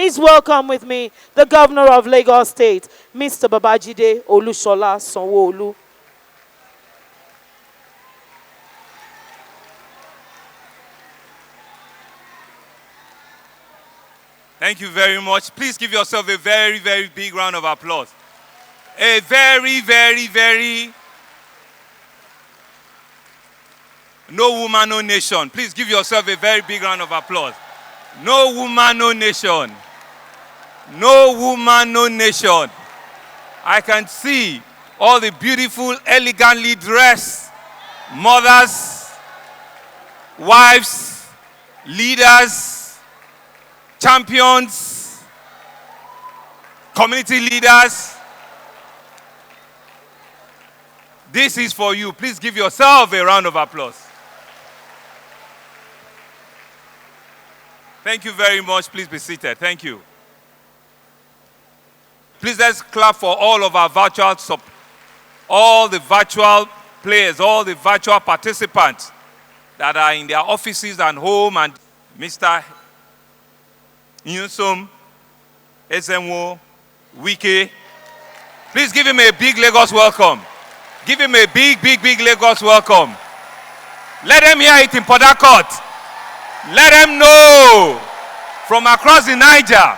Please welcome with me the Governor of Lagos State, Mr. Babajide Olusola Sanwo-Olu. Thank you very much. Please give yourself a very, very big round of applause. A very, very, very... No woman, no nation. Please give yourself a very big round of applause. No woman, no nation. No woman, no nation. I can see all the beautiful, elegantly dressed mothers, wives, leaders, champions, community leaders. This is for you. Please give yourself a round of applause. Thank you very much. Please be seated. Thank you. Please let's clap for all of our all the virtual players, all the virtual participants that are in their offices and home, and Mr. Newsom, SMO, Wike. Please give him a big Lagos welcome. Give him a big, big, big Lagos welcome. Let them hear it in Port Harcourt. Let them know from across the Niger.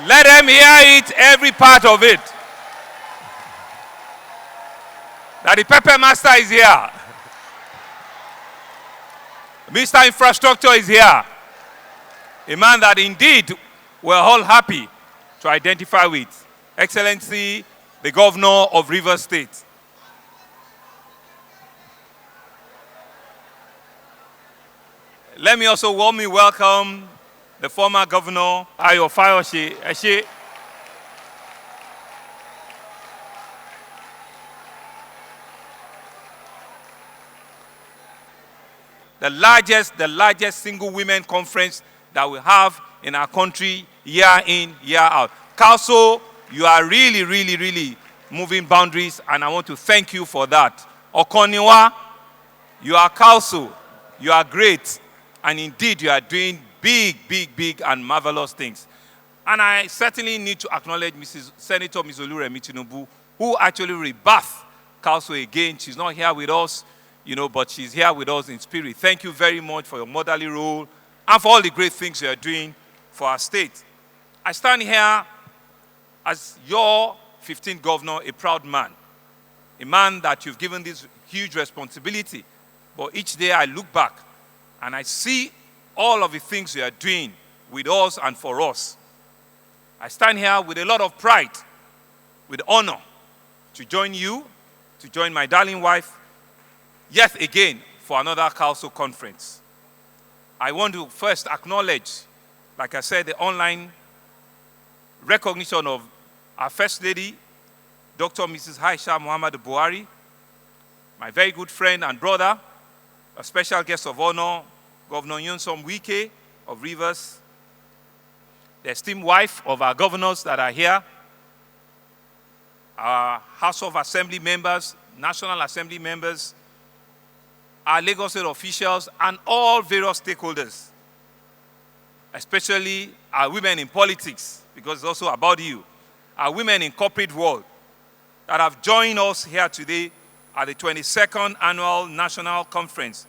Let them hear it, every part of it. That the Pepper Master is here. Mr. Infrastructure is here. A man that indeed we're all happy to identify with. Excellency, the Governor of Rivers State. Let me also warmly welcome the former Governor, Ayo Fayose. The largest single women conference that we have in our country, year in, year out. Council, you are really, really, really moving boundaries, and I want to thank you for that. Okoniwa, you are council, you are great. And indeed, you are doing big, big, big and marvelous things. And I certainly need to acknowledge Senator Ms. Oluremi Tinubu, who actually rebirthed council again. She's not here with us, but she's here with us in spirit. Thank you very much for your motherly role and for all the great things you are doing for our state. I stand here as your 15th governor, a proud man. A man that you've given this huge responsibility. But each day I look back and I see all of the things you are doing with us and for us. I stand here with a lot of pride, with honor, to join you, to join my darling wife, yet again for another council conference. I want to first acknowledge, like I said, the online recognition of our First Lady, Dr. Mrs. Aisha Muhammadu Buhari, my very good friend and brother, a special guest of honor, Governor Nyesom Wike of Rivers, the esteemed wife of our governors that are here, our House of Assembly members, National Assembly members, our Lagos State officials, and all various stakeholders, especially our women in politics, because it's also about you, our women in corporate world that have joined us here today at the 22nd Annual National Conference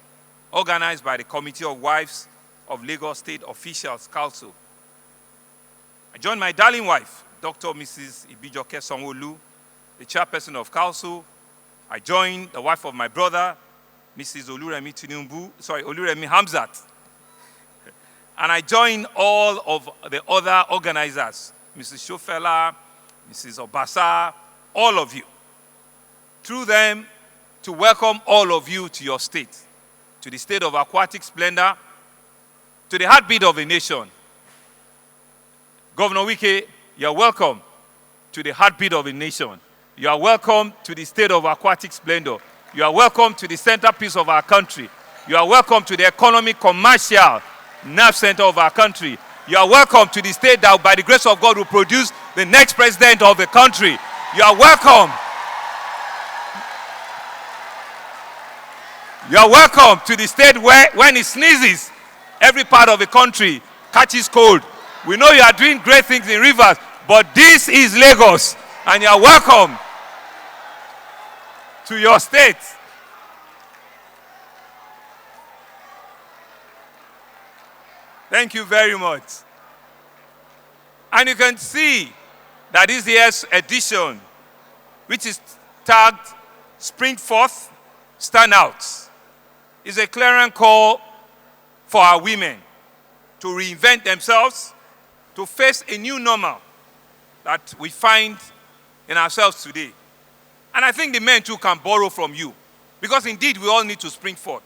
organized by the Committee of Wives of Lagos State Officials Council. I joined my darling wife, Dr. Mrs. Ibijoke Sanwo-Olu, the chairperson of council. I joined the wife of my brother, Mrs. Oluremi Hamzat. And I joined all of the other organizers, Mrs. Shofela, Mrs. Obasa, all of you. Through them, to welcome all of you to your state, to the state of aquatic splendor, to the heartbeat of a nation. Governor Wike, you're welcome to the heartbeat of a nation. You are welcome to the state of aquatic splendor. You are welcome to the centerpiece of our country. You are welcome to the economic, commercial nerve center of our country. You are welcome to the state that, by the grace of God, will produce the next president of the country. You are welcome. You are welcome to the state where, when it sneezes, every part of the country catches cold. We know you are doing great things in Rivers, but this is Lagos, and you are welcome to your state. Thank you very much. And you can see that this year's edition, which is tagged Spring Forth, Stand Out, is a clarion call for our women to reinvent themselves, to face a new normal that we find in ourselves today. And I think the men too can borrow from you, because indeed we all need to spring forth.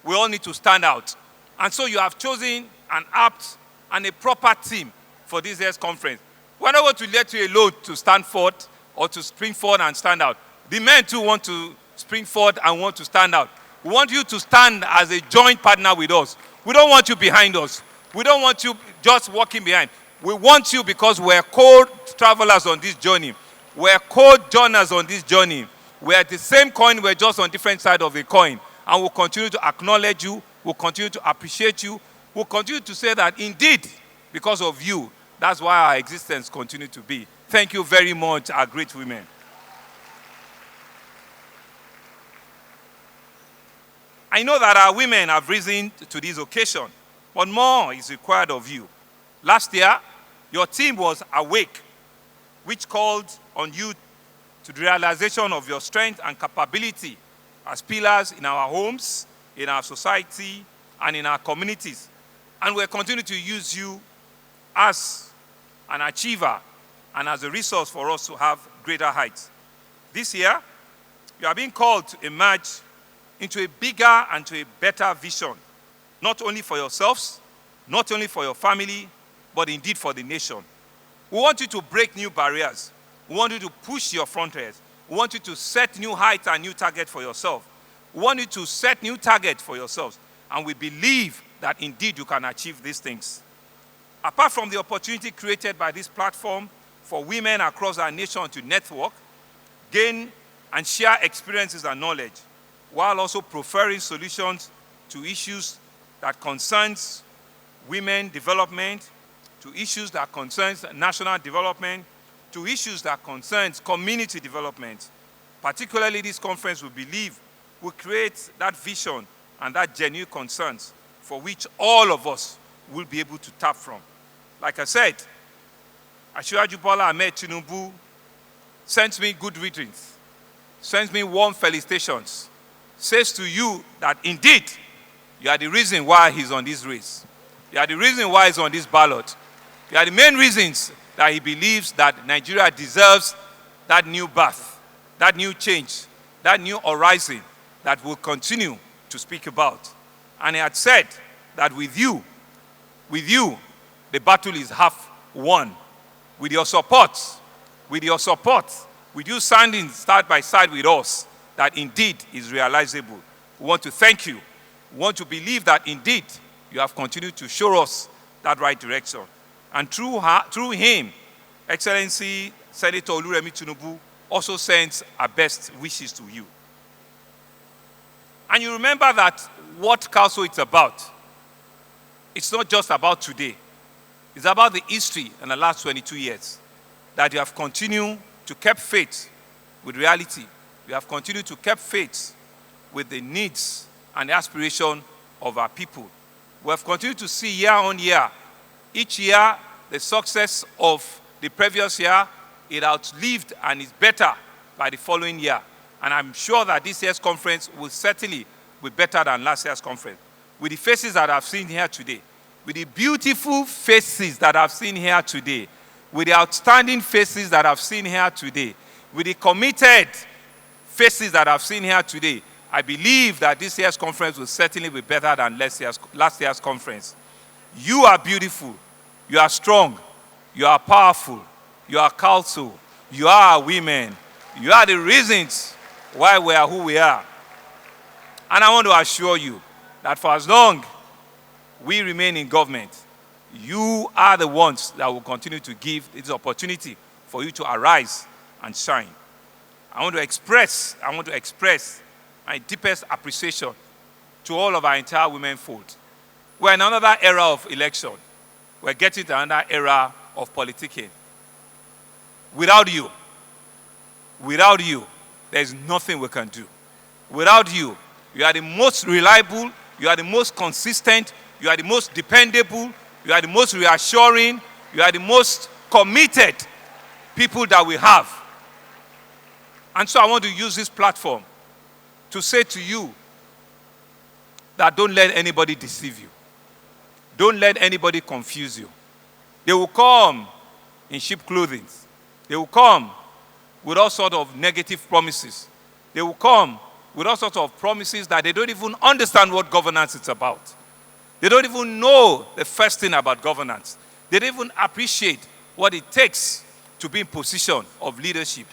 We all need to stand out. And so you have chosen an apt and a proper team for this year's conference. We're not going to let you alone to stand forth or to spring forward and stand out. The men too want to spring forward and want to stand out. We want you to stand as a joint partner with us. We don't want you behind us. We don't want you just walking behind. We want you because we're co-travelers on this journey. We're co-journers on this journey. We're the same coin, we're just on different sides of the coin. And we'll continue to acknowledge you. We'll continue to appreciate you. We'll continue to say that indeed, because of you, that's why our existence continues to be. Thank you very much, our great women. I know that our women have risen to this occasion, but more is required of you. Last year, your team was Awake, which called on you to the realization of your strength and capability as pillars in our homes, in our society, and in our communities. And we'll continue to use you as an achiever and as a resource for us to have greater heights. This year, you are being called to emerge into a bigger and to a better vision, not only for yourselves, not only for your family, but indeed for the nation. We want you to break new barriers. We want you to push your frontiers. We want you to set new heights and new targets for yourself. We want you to set new targets for yourselves. And we believe that indeed you can achieve these things. Apart from the opportunity created by this platform for women across our nation to network, gain and share experiences and knowledge, while also preferring solutions to issues that concerns women development, to issues that concerns national development, to issues that concerns community development. Particularly this conference, we believe, will create that vision and that genuine concerns for which all of us will be able to tap from. Like I said, Asiwaju Bola Ahmed Tinubu sends me good greetings, sends me warm felicitations, says to you that indeed you are the reason why he's on this race. You are the reason why he's on this ballot. You are the main reasons that he believes that Nigeria deserves that new birth, that new change, that new horizon that we'll continue to speak about. And he had said that with you, the battle is half won. With your support, with you standing side by side with us, that indeed is realizable. We want to thank you. We want to believe that indeed you have continued to show us that right direction. And through him, Excellency Senator Oluremi Tinubu also sends our best wishes to you. And you remember that what council is about, it's not just about today. It's about the history in the last 22 years, that you have continued to keep faith with reality. You have continued to keep faith with the needs and the aspiration of our people. We have continued to see year on year, each year, the success of the previous year, it outlived and is better by the following year. And I'm sure that this year's conference will certainly be better than last year's conference. With the faces that I've seen here today, with the beautiful faces that I've seen here today, with the outstanding faces that I've seen here today, with the committed faces that I've seen here today, I believe that this year's conference will certainly be better than last year's conference. You are beautiful. You are strong. You are powerful. You are counsel. You are women. You are the reasons why we are who we are. And I want to assure you that for as long we remain in government, you are the ones that will continue to give this opportunity for you to arise and shine. I want to express my deepest appreciation to all of our entire women fold. We're in another era of election. we're getting to another era of politicking. Without you, there's nothing we can do. Without you, you are the most reliable, you are the most consistent, you are the most dependable, you are the most reassuring, you are the most committed people that we have. And so I want to use this platform to say to you that don't let anybody deceive you. Don't let anybody confuse you. They will come in sheep clothing. They will come with all sorts of negative promises. They will come with all sorts of promises that they don't even understand what governance is about. They don't even know the first thing about governance. They don't even appreciate what it takes to be in position of leadership.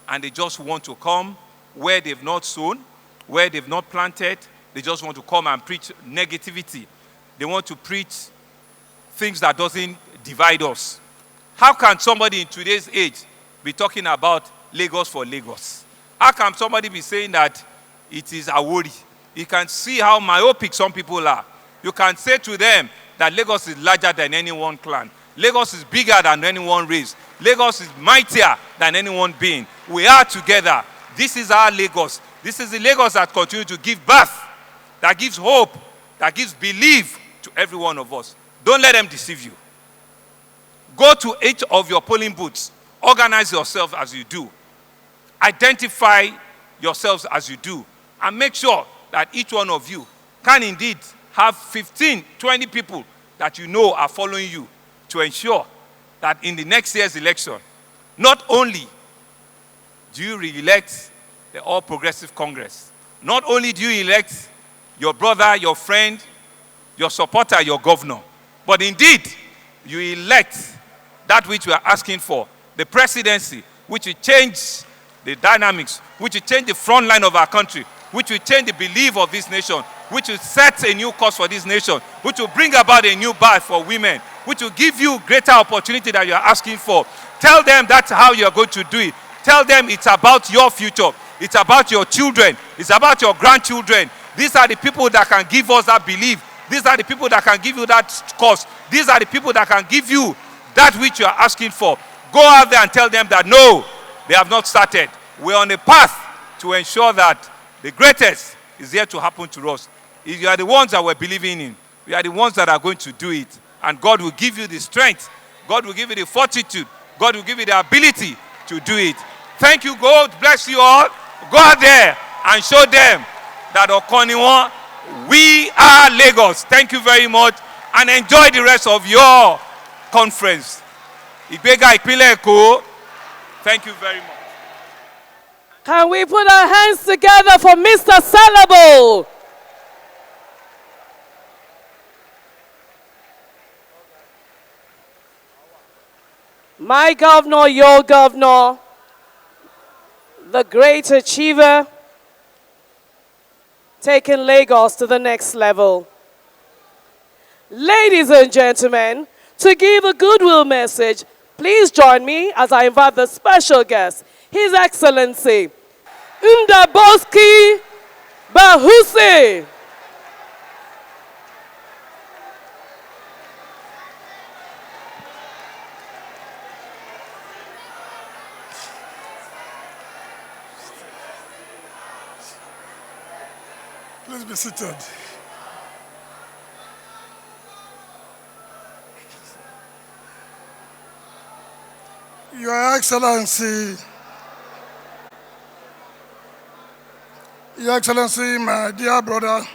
And they just want to come where they've not sown, where they've not planted. They just want to come and preach negativity. They want to preach things that doesn't divide us. How can somebody in today's age be talking about Lagos for Lagos? How can somebody be saying that it is Awori? You can see how myopic some people are. You can say to them that Lagos is larger than any one clan. Lagos is bigger than any one race. Lagos is mightier than any one being. We are together. This is our Lagos. This is the Lagos that continues to give birth, that gives hope, that gives belief to every one of us. Don't let them deceive you. Go to each of your polling booths. Organize yourself as you do. Identify yourselves as you do. And make sure that each one of you can indeed have 15, 20 people that you know are following you to ensure that in the next year's election, not only do you re-elect the All Progressive Congress, not only do you elect your brother, your friend, your supporter, your governor, but indeed you elect that which we are asking for, the presidency, which will change the dynamics, which will change the front line of our country, which will change the belief of this nation, which will set a new course for this nation, which will bring about a new birth for women, which will give you greater opportunity that you are asking for. Tell them that's how you are going to do it. Tell them it's about your future. It's about your children. It's about your grandchildren. These are the people that can give us that belief. These are the people that can give you that course. These are the people that can give you that which you are asking for. Go out there and tell them that no, they have not started. We're on a path to ensure that the greatest is yet to happen to us. If you are the ones that we're believing in, we are the ones that are going to do it. And God will give you the strength. God will give you the fortitude. God will give you the ability to do it. Thank you. God bless you all. Go out there and show them that Okoniwon, we are Lagos. Thank you very much. And enjoy the rest of your conference. Ìgbéga ìpínlẹ̀ Èkó. Thank you very much. Can we put our hands together for Mr. Salabo? My governor, your governor, the great achiever, taking Lagos to the next level. Ladies and gentlemen, to give a goodwill message, please join me as I invite the special guest, His Excellency, Enndorses Bahuse. Please be seated. Your Excellency, my dear brother,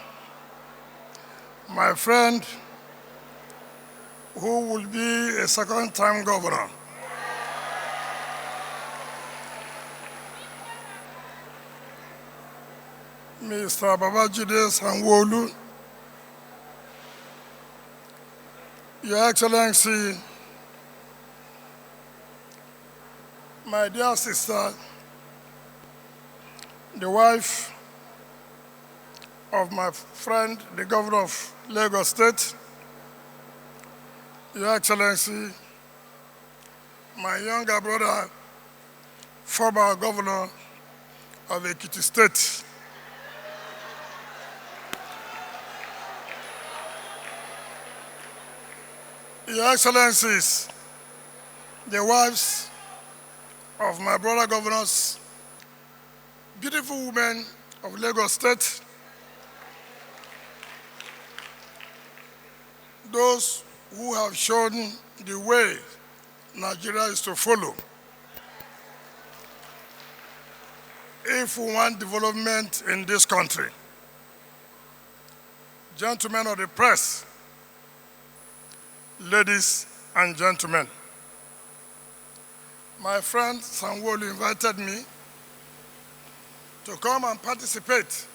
my friend, who will be a second-time governor, Mr. Babajide Sanwo-Olu, Your Excellency, my dear sister, the wife of my friend, the governor of Lagos State, Your Excellency, my younger brother, former governor of Ekiti State, Your Excellencies, the wives of my brother governors, beautiful women of Lagos State, those who have shown the way Nigeria is to follow if we want development in this country. Gentlemen of the press, ladies and gentlemen, my friend Sanwo-Olu invited me to come and participate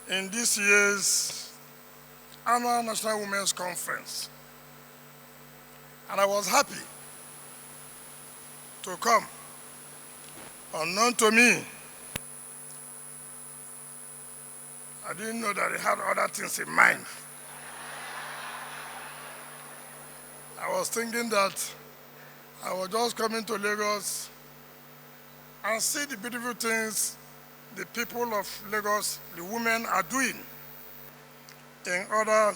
in this year's annual National Women's Conference. And I was happy to come. Unknown to me, I didn't know that he had other things in mind. I was thinking that I was just coming to Lagos and see the beautiful things the people of Lagos, the women, are doing in order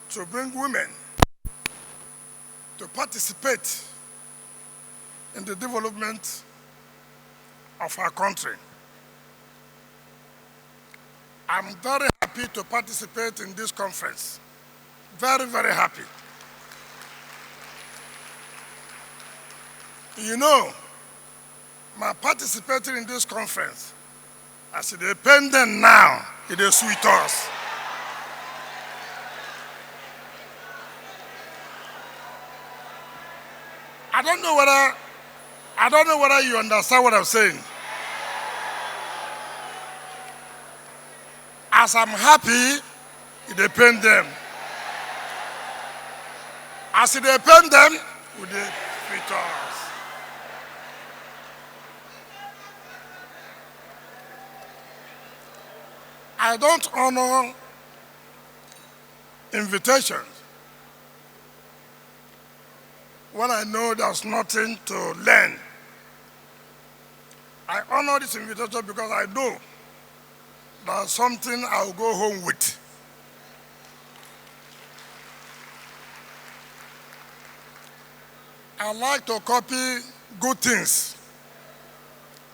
to bring women to participate in the development of our country. I'm very happy to participate in this conference. Very, very happy. You know, my participating in this conference, as it depends now, it is sweet us. I don't know whether you understand what I'm saying. As I'm happy, it depends them. As it depends them, it sweet us. I don't honor invitations when I know there's nothing to learn. I honor this invitation because I know there's something I'll go home with. I like to copy good things.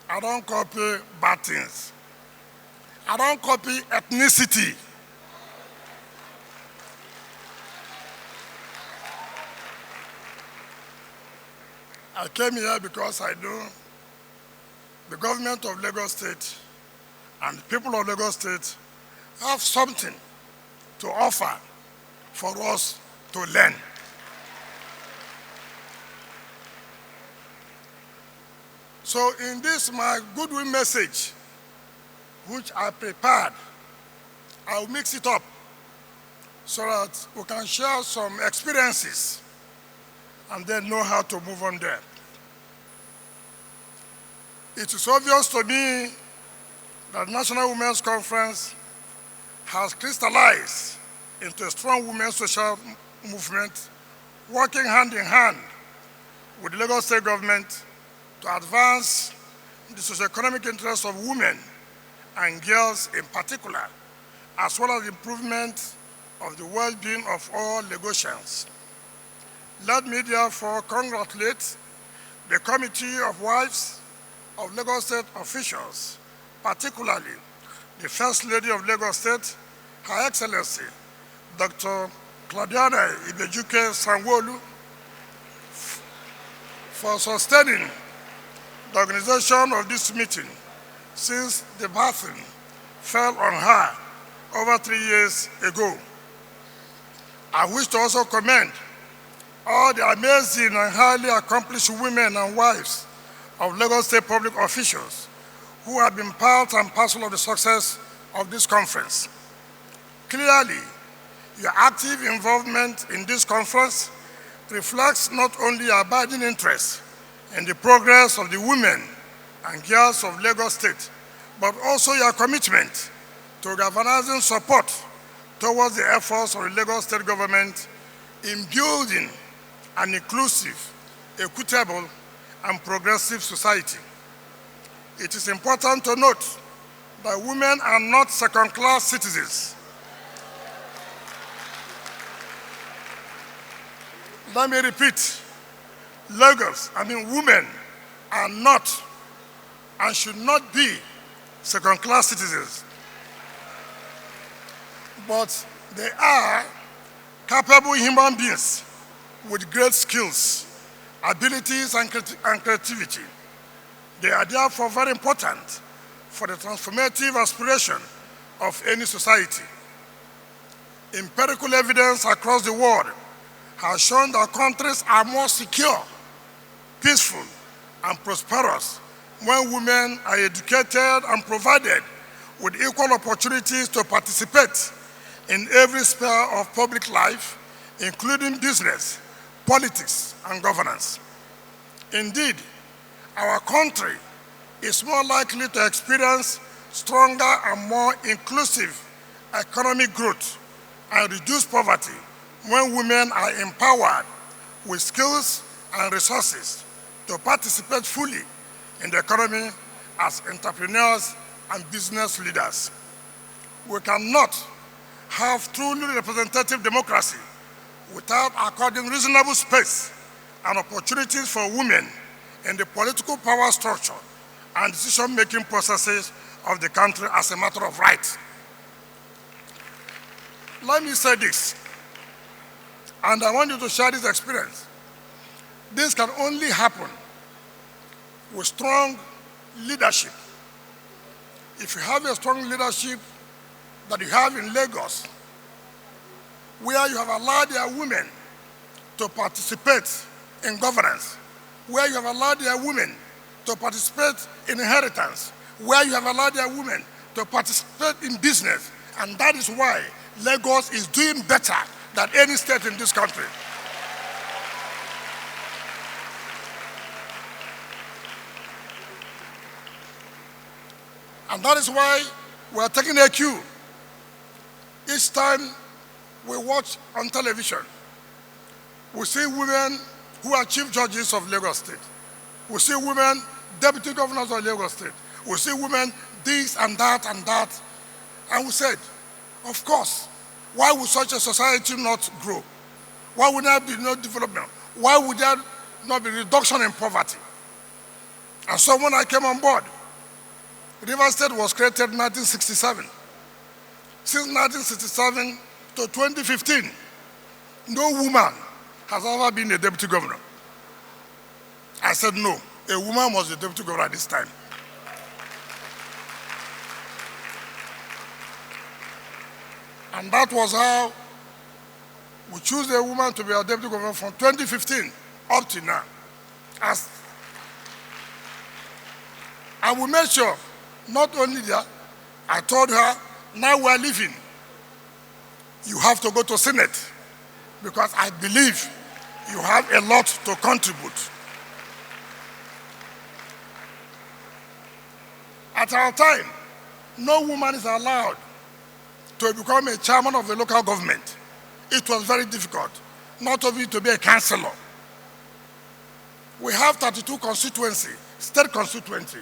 I don't copy bad things. I don't copy ethnicity. I came here because I know the government of Lagos State and the people of Lagos State have something to offer for us to learn. So in this, my goodwill message, which I prepared, I'll mix it up so that we can share some experiences and then know how to move on there. It is obvious to me that National Women's Conference has crystallized into a strong women's social movement working hand in hand with the Lagos State government to advance the socio-economic interests of women and girls in particular, as well as improvement of the well-being of all Lagosians. Let me therefore congratulate the Committee of Wives of Lagos State officials, particularly the First Lady of Lagos State, Her Excellency, Dr. Claudiana Ibejuke Sanwo-Olu, for sustaining the organization of this meeting since the baton fell on her over 3 years ago. I wish to also commend all the amazing and highly accomplished women and wives of Lagos State public officials who have been part and parcel of the success of this conference. Clearly, your active involvement in this conference reflects not only your abiding interest in the progress of the women and girls of Lagos State, but also your commitment to galvanizing support towards the efforts of the Lagos State government in building an inclusive, equitable, and progressive society. It is important to note that women are not second-class citizens. Let me repeat, women are not and should not be second-class citizens. But they are capable human beings with great skills, abilities, and creativity. They are therefore very important for the transformative aspiration of any society. Empirical evidence across the world has shown that countries are more secure, peaceful, and prosperous when women are educated and provided with equal opportunities to participate in every sphere of public life, including business, politics, and governance. Indeed, our country is more likely to experience stronger and more inclusive economic growth and reduce poverty when women are empowered with skills and resources to participate fully in the economy as entrepreneurs and business leaders. We cannot have truly representative democracy without according reasonable space and opportunities for women in the political power structure and decision-making processes of the country as a matter of right. Let me say this, and I want you to share this experience. This can only happen with strong leadership. If you have a strong leadership that you have in Lagos, where you have allowed your women to participate in governance, where you have allowed your women to participate in inheritance, where you have allowed your women to participate in business, and that is why Lagos is doing better than any state in this country. And that is why we are taking a cue. Each time we watch on television, we see women who are chief judges of Lagos State. We see women deputy governors of Lagos State. We see women this and that and that. And we said, of course, why would such a society not grow? Why would there be no development? Why would there not be reduction in poverty? And so when I came on board, Rivers State was created in 1967. Since 1967 to 2015, no woman has ever been a deputy governor. I said no, a woman was the deputy governor at this time. And that was how we chose a woman to be our deputy governor from 2015 up to now. And we made sure, not only that, I told her, now we are leaving. You have to go to Senate because I believe you have a lot to contribute. At our time, no woman is allowed to become a chairman of the local government. It was very difficult, not only to be a councillor. We have 32 constituency, state constituency,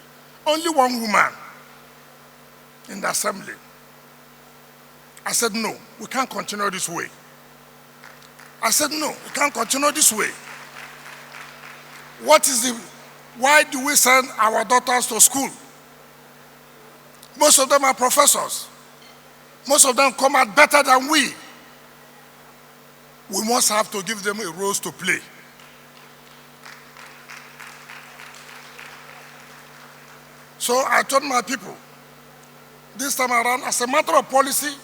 only one woman in the assembly. I said, no, we can't continue this way. I said, no, we can't continue this way. Why do we send our daughters to school? Most of them are professors. Most of them come out better than we. We must have to give them a role to play. So I told my people, this time around, as a matter of policy,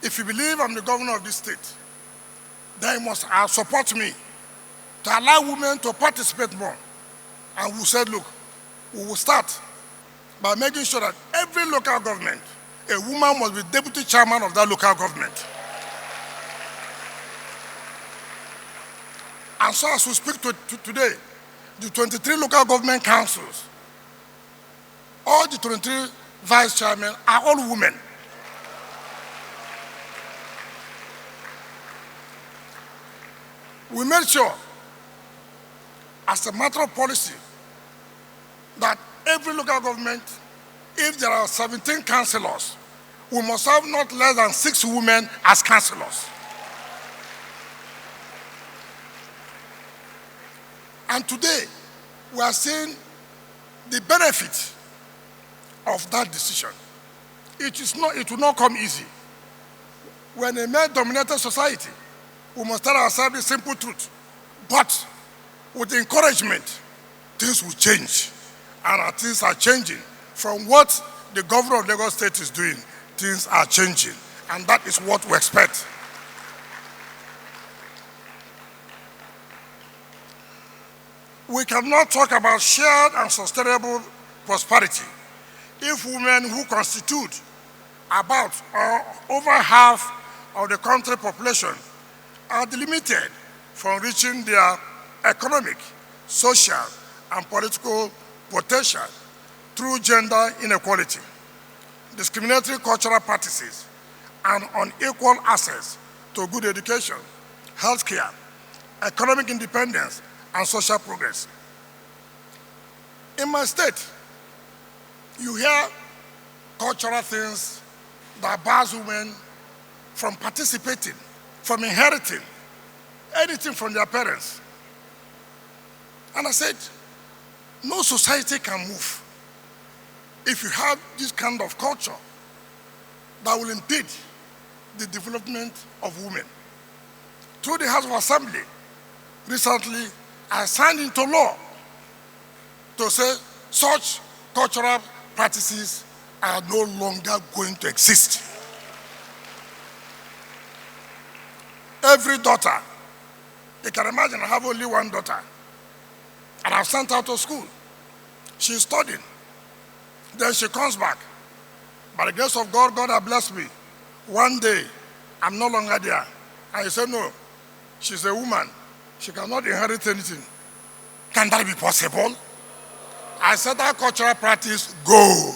if you believe I'm the governor of this state, then you must support me to allow women to participate more. And we said, look, we will start by making sure that every local government, a woman must be deputy chairman of that local government. And so as we speak today, the 23 local government councils, all the 23 vice chairmen are all women. We made sure, as a matter of policy, that every local government, if there are 17 councillors, we must have not less than 6 women as councillors. And today, we are seeing the benefit of that decision. It will not come easy. We're in a male-dominated society. We must tell ourselves the simple truth. But with encouragement, things will change. And things are changing. From what the governor of Lagos State is doing, things are changing. And that is what we expect. We cannot talk about shared and sustainable prosperity if women who constitute about or over half of the country population are delimited from reaching their economic, social, and political potential through gender inequality, discriminatory cultural practices, and unequal access to good education, healthcare, economic independence, and social progress. In my state, you hear cultural things that bars women from participating, from inheriting anything from their parents. And I said, no society can move if you have this kind of culture that will impede the development of women. Through the House of Assembly, recently, I signed into law to say such cultural practices are no longer going to exist. Every daughter, you can imagine I have only one daughter, and I've sent her to school. She's studying. Then she comes back. By the grace of God, God has blessed me. One day, I'm no longer there. And he said, no, she's a woman. She cannot inherit anything. Can that be possible? I said that cultural practice, go.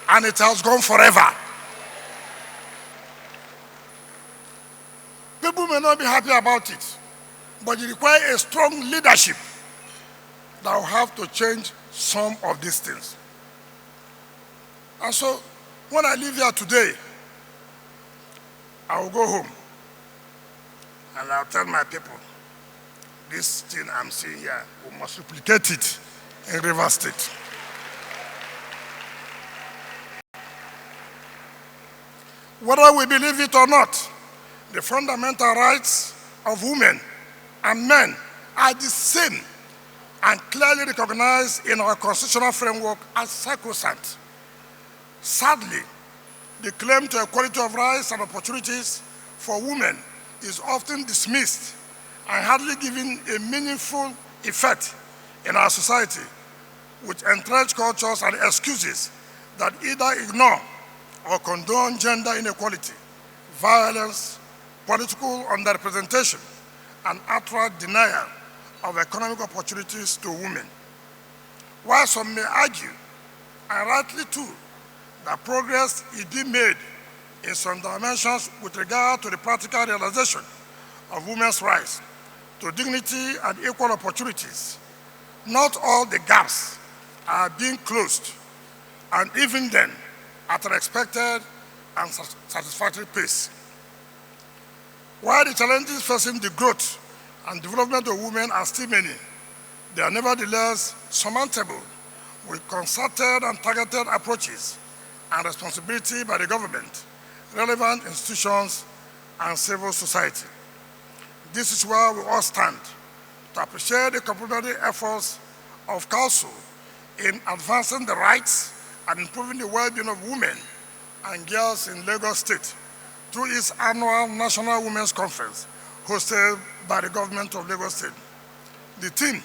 And it has gone forever. People may not be happy about it, but it requires a strong leadership that will have to change some of these things. And so, when I leave here today, I will go home and I'll tell my people, this thing I'm seeing here, we must replicate it in Rivers State. Whether we believe it or not, the fundamental rights of women and men are the same and clearly recognized in our constitutional framework as sacrosanct. Sadly, the claim to equality of rights and opportunities for women is often dismissed and hardly given a meaningful effect in our society, with entrenched cultures and excuses that either ignore or condone gender inequality, violence, political underrepresentation, and outright denial of economic opportunities to women. While some may argue, and rightly too, that progress is being made in some dimensions with regard to the practical realization of women's rights to dignity and equal opportunities, not all the gaps are being closed, and even then, at an expected and satisfactory pace. While the challenges facing the growth and development of women are still many, they are nevertheless surmountable with concerted and targeted approaches and responsibility by the government, relevant institutions, and civil society. This is where we all stand to appreciate the complementary efforts of Council in advancing the rights and improving the well-being of women and girls in Lagos State through its annual National Women's Conference hosted by the government of Lagos State. The theme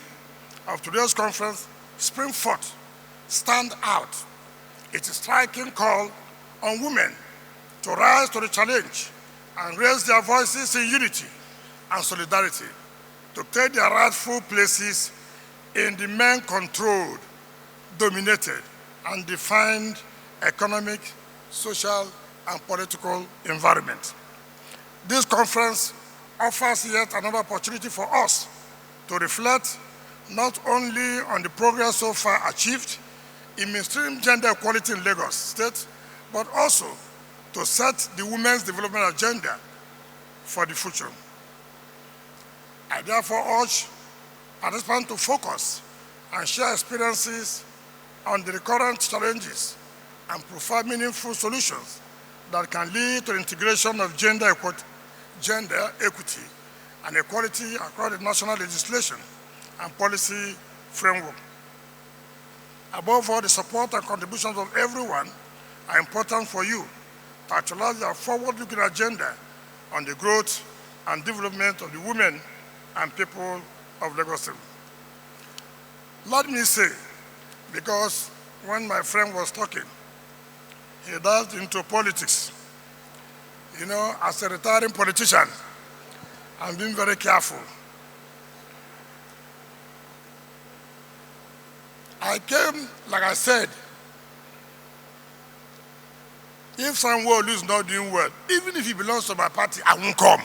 of today's conference, Spring Forth, Stand Out. It's a striking call on women to rise to the challenge and raise their voices in unity and solidarity to take their rightful places in the men-controlled, dominated, and defined economic, social, and political environment. This conference offers yet another opportunity for us to reflect not only on the progress so far achieved in mainstream gender equality in Lagos State, but also to set the women's development agenda for the future. I therefore urge participants to focus and share experiences on the recurrent challenges and provide meaningful solutions that can lead to integration of gender equity and equality across the national legislation and policy framework. Above all, the support and contributions of everyone are important for you to actualize your forward-looking agenda on the growth and development of the women and people of Lagos State. Let me say, because when my friend was talking, he dived into politics. You know, as a retiring politician, I'm being very careful. I came, like I said, if Sanwo-Olu is not doing well, even if he belongs to my party, I won't come.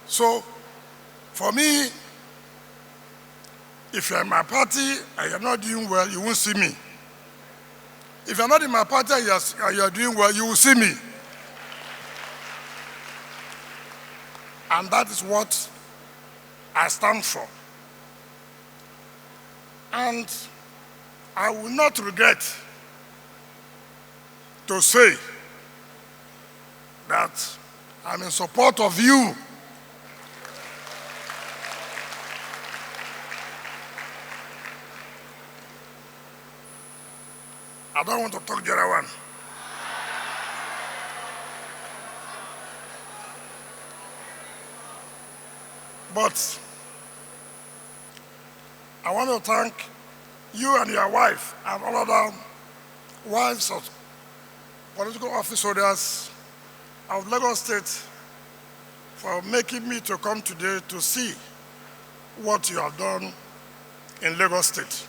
So, for me, if you're in my party and you're not doing well, you won't see me. If you're not in my party and you're doing well, you will see me. And that is what I stand for. And I will not regret to say that I'm in support of you. I don't want to talk the other one. But I want to thank you and your wife and all other wives of political office holders of Lagos State for making me to come today to see what you have done in Lagos State.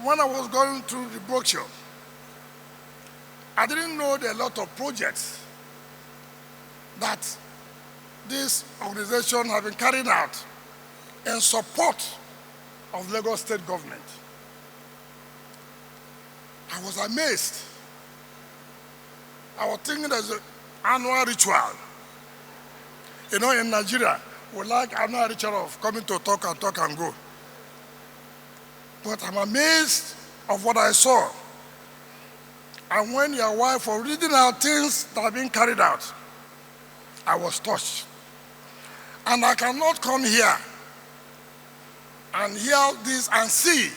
When I was going through the brochure, I didn't know there are a lot of projects that this organization has been carrying out in support of Lagos State government. I was amazed. I was thinking there's an annual ritual. You know, in Nigeria, we like annual ritual of coming to talk and go. But I'm amazed of what I saw. And when your wife was reading out things that have been carried out, I was touched. And I cannot come here and hear this and see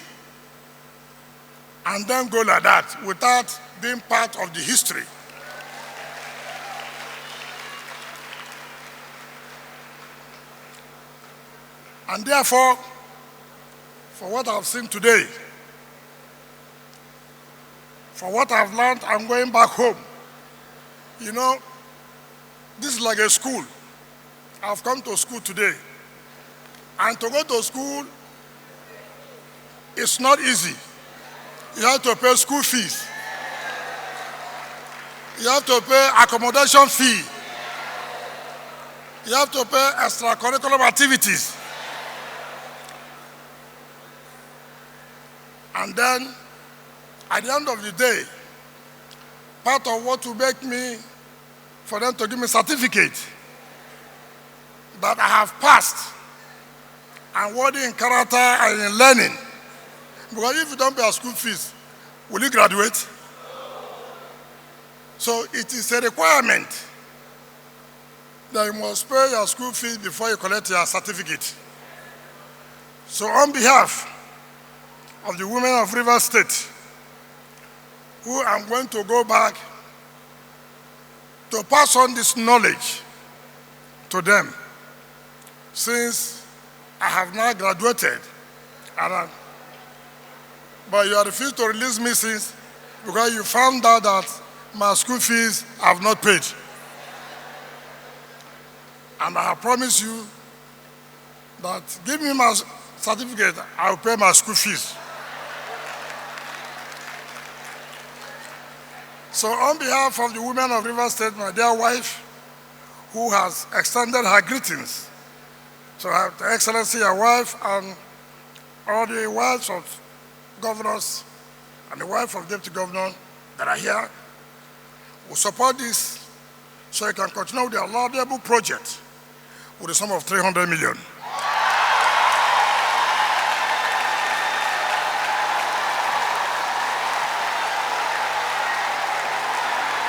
and then go like that without being part of the history. And therefore, for what I've seen today, for what I've learned, I'm going back home. You know, this is like a school. I've come to school today. And to go to school, it's not easy. You have to pay school fees. You have to pay accommodation fee. You have to pay extracurricular activities. And then, at the end of the day, part of what will make me, for them to give me a certificate that I have passed and worthy in character and in learning. Because if you don't pay school fees, will you graduate? So it is a requirement that you must pay your school fees before you collect your certificate. So on behalf of the women of Rivers State, who I'm going to go back to pass on this knowledge to them, since I have now graduated. But you refused to release me since, because you found out that my school fees have not paid. And I promise you that give me my certificate, I will pay my school fees. So on behalf of the women of Rivers State, my dear wife, who has extended her greetings to Her Excellency, your wife, and all the wives of governors and the wife of Deputy Governor that are here will support this so it can continue with their laudable project with a sum of 300 million.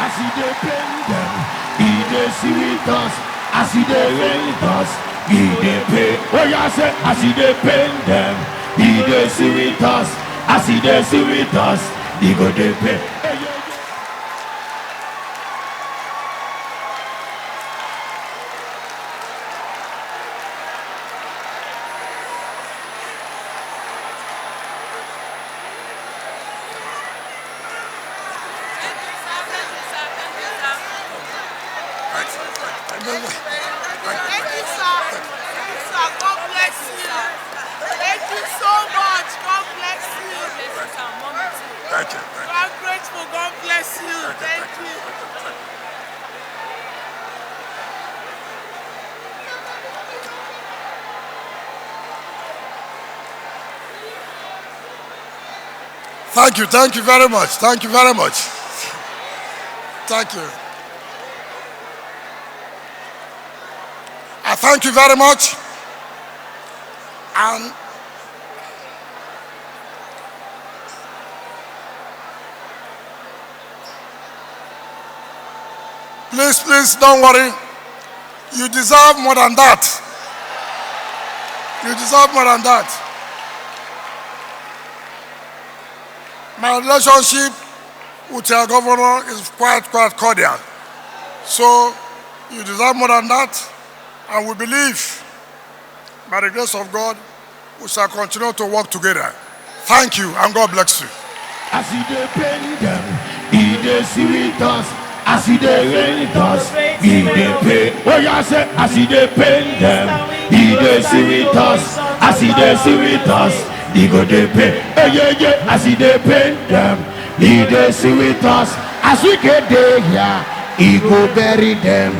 As he dey pain them, he dey see with us. As he dey rain us, he dey pay. Oh yeah, say as he dey pain them, he dey see with us. As he dey see with us, he go dey pay. Thank you very much. Thank you very much. Thank you. I thank you very much. And please, don't worry. You deserve more than that. You deserve more than that. My relationship with your governor is quite cordial. So you deserve more than that, and we believe, by the grace of God, we shall continue to work together. Thank you, and God bless you. As he dey pain them, he dey see with us. As he dey rain us, he dey pay. Oh yeah, say as he dey pain them, he dey see with us. As he dey see with us, he go dey pay. Hey, yeah. As he dey pain them, he dey see with us. As we get there, yeah, he go bury them.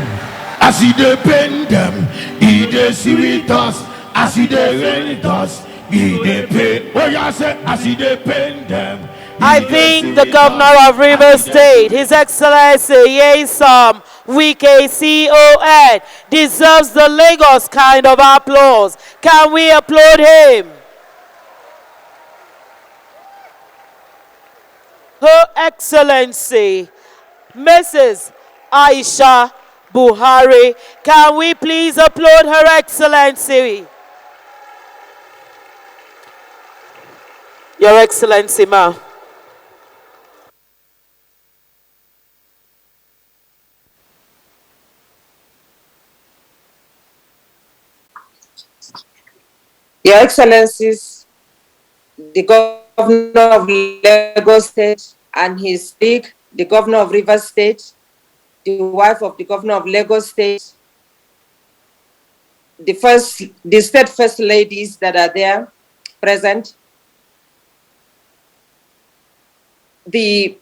As he dey pain them, he dey see with us. As he dey rain us, he dey pay. Oh yeah, say as he dey pain them. I think the governor of Rivers State, His Excellency Nyesom Wike CON, deserves the Lagos kind of applause. Can we applaud him? Her Excellency Mrs. Aisha Buhari, can we please applaud Her Excellency? Your Excellency, ma. Your Excellencies, the Governor of Lagos State and his speak, the Governor of Rivers State, the wife of the Governor of Lagos State, the State First Ladies that are there present, the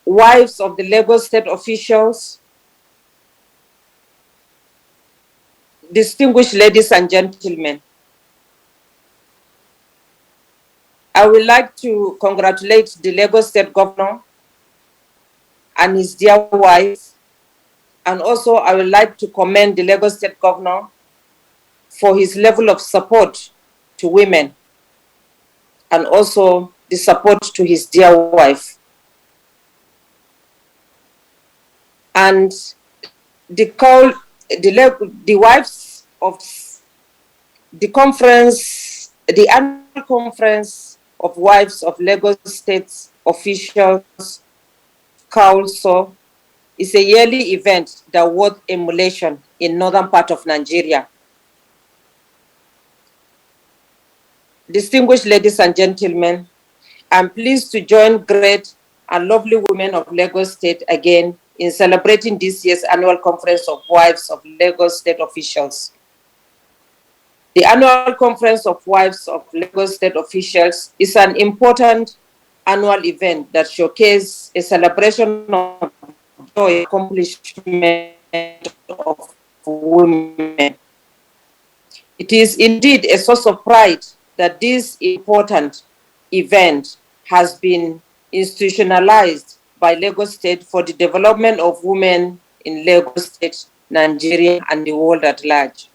wives of the Lagos State officials, distinguished ladies and gentlemen. I would like to congratulate the Lagos State Governor and his dear wife, and also I would like to commend the Lagos State Governor for his level of support to women, and also the support to his dear wife. And the wives of the conference, the annual conference of wives of Lagos State officials council is a yearly event that worth emulation in northern part of Nigeria. Distinguished ladies and gentlemen, I'm pleased to join great and lovely women of Lagos State again in celebrating this year's annual conference of wives of Lagos State officials. The annual conference of wives of Lagos State officials is an important annual event that showcases a celebration of joy accomplishment of women. It is indeed a source of pride that this important event has been institutionalized by Lagos State for the development of women in Lagos State, Nigeria, and the world at large.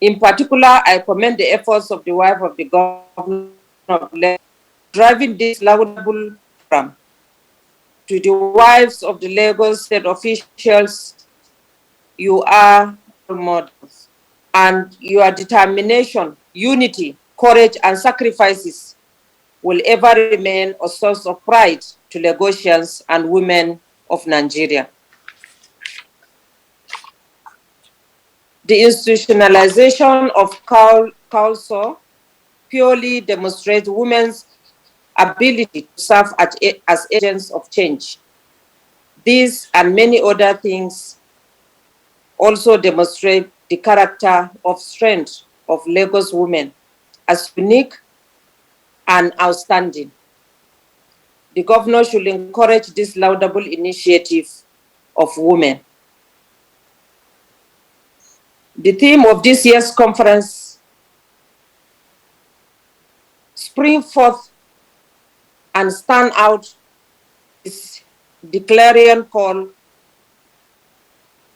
In particular, I commend the efforts of the wife of the governor of Lagos driving this laudable program. To the wives of the Lagos State officials, you are role models, and your determination, unity, courage, and sacrifices will ever remain a source of pride to Lagosians and women of Nigeria. The institutionalization of council purely demonstrates women's ability to serve as agents of change. These and many other things also demonstrate the character of strength of Lagos women as unique and outstanding. The governor should encourage this laudable initiative of women. The theme of this year's conference, Spring Forth and Stand Out, is the clarion call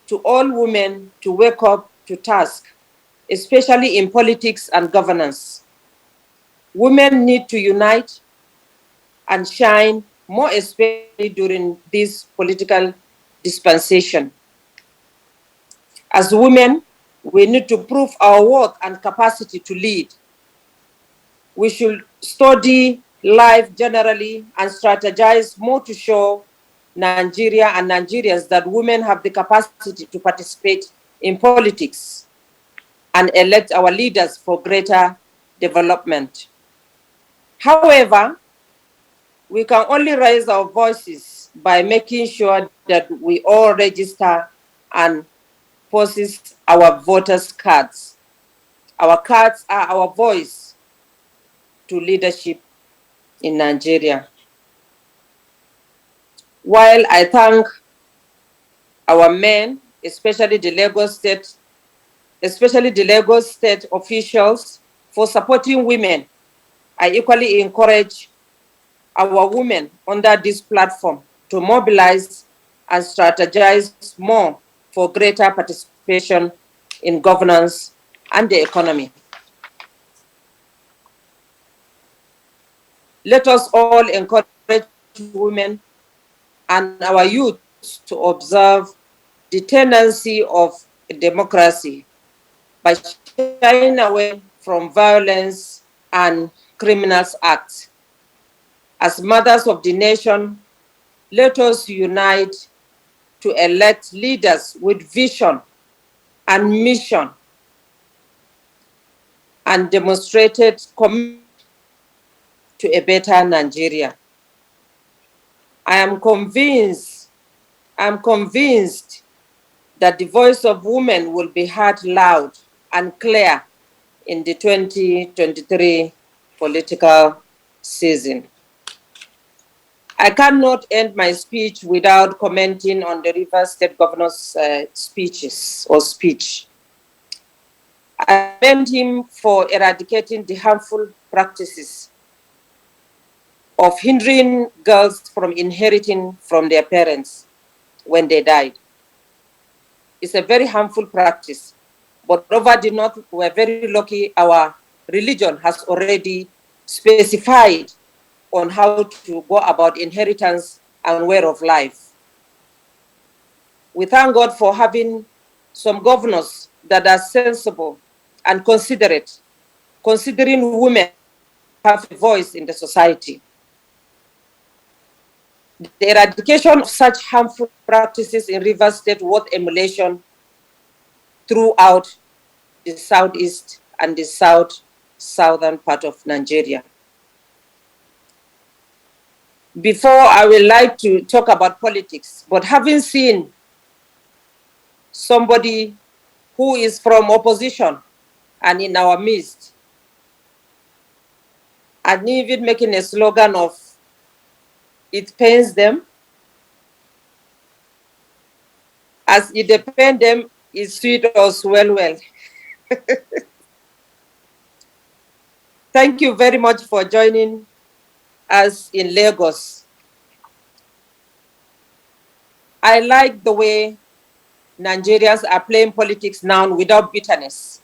to all women to wake up to task, especially in politics and governance. Women need to unite and shine, more especially during this political dispensation. As women, we need to prove our worth and capacity to lead. We should study life generally and strategize more to show Nigeria and Nigerians that women have the capacity to participate in politics and elect our leaders for greater development. However, we can only raise our voices by making sure that we all register and possess our voters' cards. Our cards are our voice to leadership in Nigeria. While I thank our men, especially the Lagos State officials for supporting women, I equally encourage our women under this platform to mobilize and strategize more for greater participation in governance and the economy. Let us all encourage women and our youth to observe the tendency of democracy by shying away from violence and criminal acts. As mothers of the nation, let us unite to elect leaders with vision and mission and demonstrated commitment to a better Nigeria. I am convinced that the voice of women will be heard loud and clear in the 2023 political season. I cannot end my speech without commenting on the Rivers State Governor's speech. I commend him for eradicating the harmful practices of hindering girls from inheriting from their parents when they died. It's a very harmful practice. But over the north, we're very lucky our religion has already specified on how to go about inheritance and way of life. We thank God for having some governors that are sensible and considerate, considering women have a voice in the society. The eradication of such harmful practices in Rivers State worth emulation throughout the southeast and the southern part of Nigeria. Before, I would like to talk about politics, but having seen somebody who is from opposition and in our midst, and even making a slogan of, it pains them, as it depends them, it sweet us well. Thank you very much for joining as in Lagos. I like the way Nigerians are playing politics now without bitterness.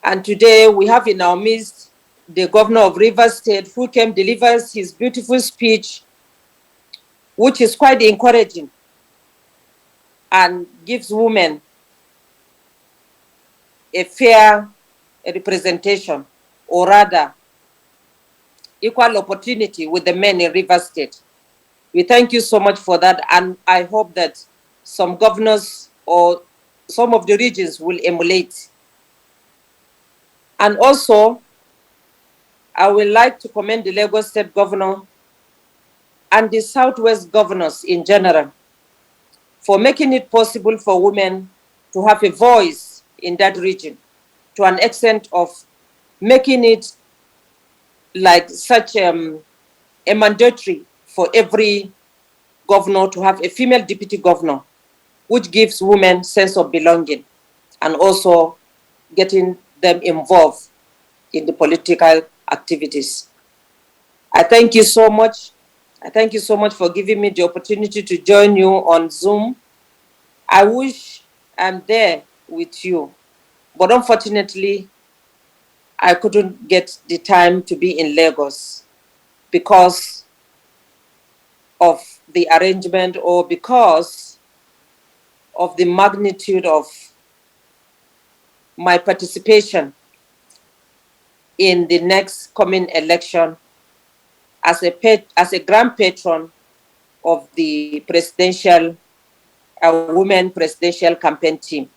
And today we have in our midst the governor of Rivers State who came delivers his beautiful speech, which is quite encouraging and gives women a fair representation, or rather equal opportunity with the men in Rivers State. We thank you so much for that, and I hope that some governors or some of the regions will emulate. And also, I would like to commend the Lagos State Governor and the Southwest governors in general for making it possible for women to have a voice in that region, to an extent of making it like such a mandatory for every governor to have a female deputy governor, which gives women sense of belonging and also getting them involved in the political activities. I thank you so much. I thank you so much for giving me the opportunity to join you on Zoom. I wish I'm there with you, but unfortunately, I couldn't get the time to be in Lagos because of the arrangement or because of the magnitude of my participation in the next coming election as a grand patron of the presidential, women presidential campaign team.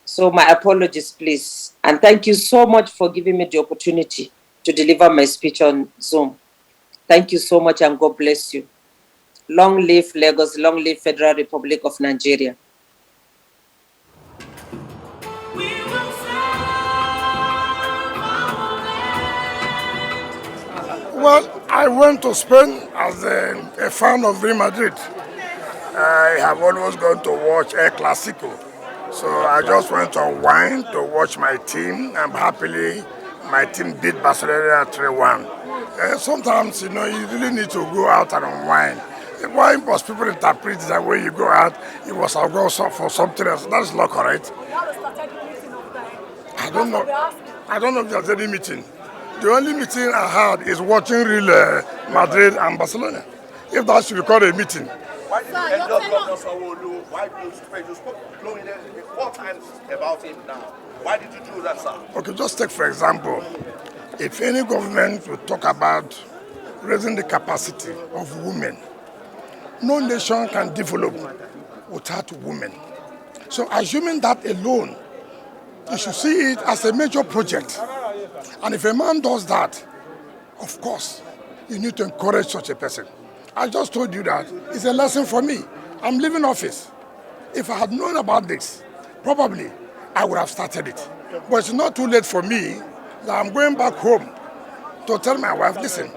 So my apologies, please. And thank you so much for giving me the opportunity to deliver my speech on Zoom. Thank you so much and God bless you. Long live Lagos, long live Federal Republic of Nigeria. Well, I went to Spain as a fan of Real Madrid. I have always gone to watch El Clasico. So I just went to unwind to watch my team, and happily my team beat Barcelona 3-1. Sometimes, you really need to go out and unwind. Why must people interpret that when you go out, it was a go for something else? That is not correct. I don't know. I don't know if there's any meeting. The only meeting I had is watching Real Madrid and Barcelona. If that should be called a meeting. Why did you endorse Sanwo-Olu? Why did you spoke glowing 4 times about him now? Why did you do that, sir? Okay, just take for example, if any government will talk about raising the capacity of women, no nation can develop without women. So assuming that alone, you should see it as a major project. And if a man does that, of course, you need to encourage such a person. I just told you that it's a lesson for me. I'm leaving office. If I had known about this, probably I would have started it. But it's not too late for me that I'm going back home to tell my wife, listen,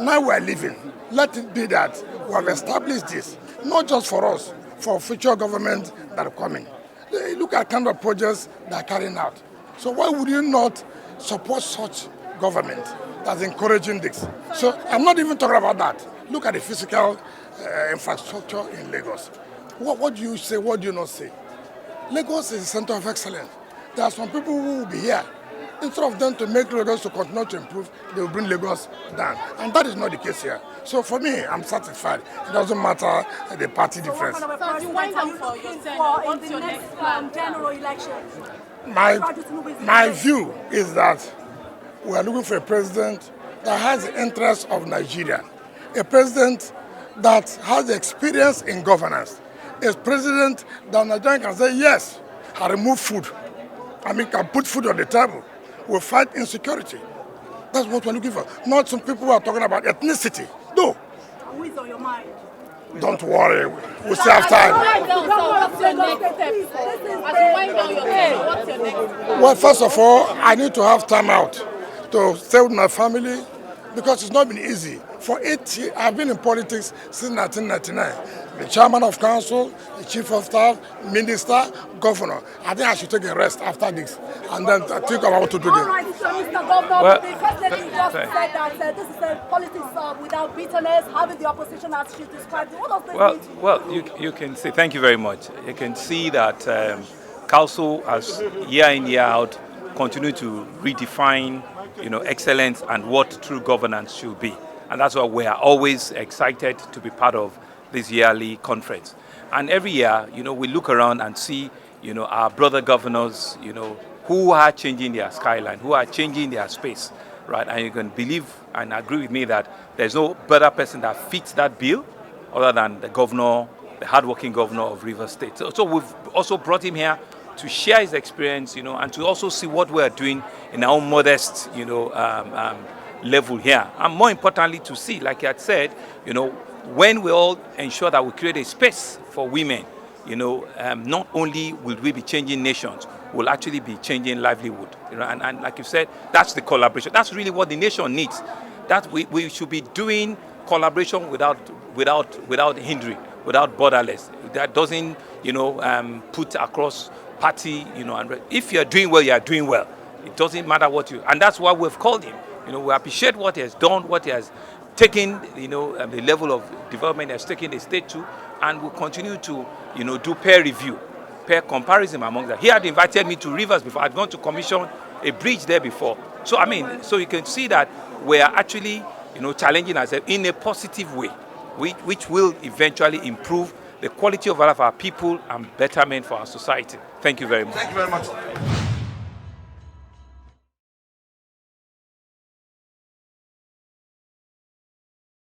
now we're leaving. Let it be that we have established this, not just for us, for future governments that are coming. Look at kind of projects that are carrying out. So why would you not support such government that's encouraging this? So I'm not even talking about that. Look at the physical infrastructure in Lagos. What do you say? What do you not say? Lagos is a center of excellence. There are some people who will be here. Instead of them to make Lagos to continue to improve, they will bring Lagos down. And that is not the case here. So for me, I'm satisfied. It doesn't matter the party difference. So you wind up for yourself. What's your next plan? General election. My view is that we are looking for a president that has the interests of Nigeria, a president that has experience in governance, a president that Nigeria can say, yes, I remove food. Can put food on the table. We'll fight insecurity. That's what we're looking for. Not some people who are talking about ethnicity. No. Who is on your mind? Don't worry. We'll still have time. What's your next step? As you wind down your time, what's your next step? Well, first of all, I need to have time out to stay with my family because it's not been easy. For 8 years, I've been in politics since 1999. the chairman of council, the chief of staff, minister, governor. I think I should take a rest after this and then think about what to do All again. right, so Mr. Governor, Well, the First Lady just said that this is a politics without bitterness, having the opposition as she described it. What does this mean to you? Well, you can see, thank you very much. You can see that council has year in, year out continued to redefine, excellence and what true governance should be. And that's why we are always excited to be part of this yearly conference. And every year, we look around and see, our brother governors, who are changing their skyline, who are changing their space, right? And you can believe and agree with me that there's no better person that fits that bill other than the governor, the hardworking governor of Rivers State. So we've also brought him here to share his experience, and to also see what we're doing in our own modest, level here. And more importantly, to see, like I had said, when we all ensure that we create a space for women, not only will we be changing nations, we'll actually be changing livelihood. And like you said, that's the collaboration. That's really what the nation needs. That we should be doing collaboration without hindering, without borderless. That doesn't, put across party, and if you're doing well, you are doing well. It doesn't matter what you, and that's why we've called him. We appreciate what he has done, what he has taken, the level of development he has taken the state to, and we'll continue to, do peer review, peer comparison among them. He had invited me to Rivers before. I'd gone to commission a bridge there before. So, so you can see that we are actually, challenging ourselves in a positive way, which will eventually improve the quality of life of our people and betterment for our society. Thank you very much. Thank you very much.